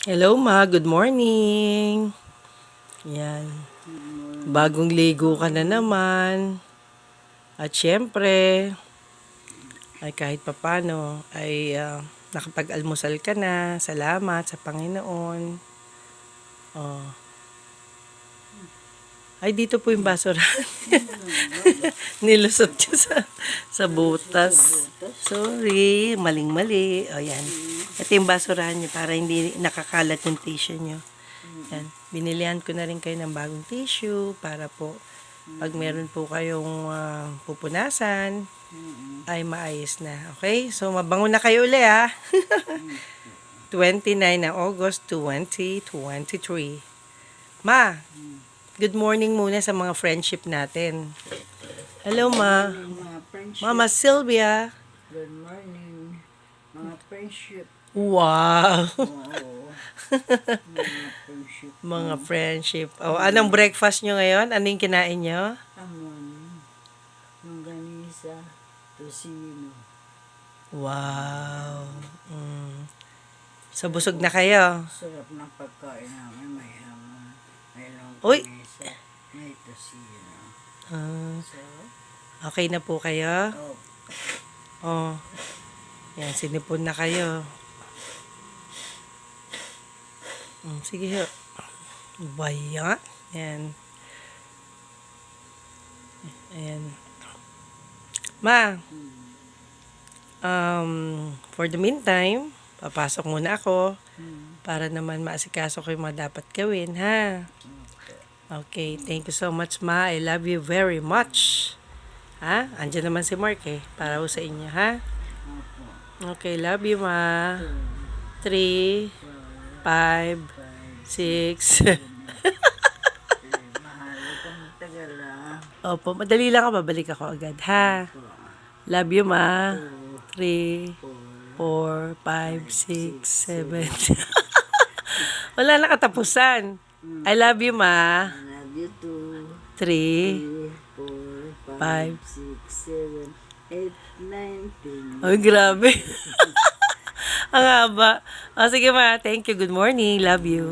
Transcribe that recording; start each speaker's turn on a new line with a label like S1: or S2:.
S1: Hello ma, good morning. Yan. Bagong ligo ka na naman. At syempre, ay kahit papano, ay nakapag-almusal ka na. Salamat sa Panginoon. Oh. Ay, dito po yung basurahan. Nilusot niya sa butas. Sorry, maling-mali. O, yan. Ito yung basurahan niyo para hindi nakakalat yung tissue niyo. Yan. Binilihan ko na rin kayo ng bagong tissue para po pag meron po kayong pupunasan, ay maayos na. Okay? So, mabango na kayo uli, ha? 29 na August 2023. Ma, good morning muna sa mga friendship natin. Hello, Ma.
S2: Mga friendship.
S1: Mama Sylvia.
S2: Good morning. Mga friendship.
S1: Wow.
S2: Oo. Mga friendship.
S1: Mga friendship. Oh, anong breakfast nyo ngayon? Anong kinain nyo?
S2: Amon. Longganisa. Tosino.
S1: Wow. So, busog na kayo.
S2: Sarap ng pagkain namin. May hamon. May
S1: Uy.
S2: longganisa. May tosino. So,
S1: Okay na po kayo?
S2: oh.
S1: Oh. Yan, sinipon na kayo. Sige ho. Bayan. Yan. Ayan. Ma, for the meantime, papasok muna ako para naman maasikaso ko yung mga dapat gawin, ha? Okay, thank you so much, Ma. I love you very much. Ha? Andiyan naman si Mark, para ho sa inyo, ha? Okay, love you, Ma. 3, 5, 6.
S2: Mahal kang tagal
S1: Opo, madali lang ako. Babalik ako agad, ha? Love you, Ma. 3, 4, 5, 6, 7. Wala na katapusan. I love you, Ma.
S2: Love you too.
S1: 3,
S2: 4,
S1: 5.
S2: 5, 6, 7, 8, 9, 10.
S1: Ay, grabe. Ang haba. Sige, Ma. Thank you. Good morning. Love you.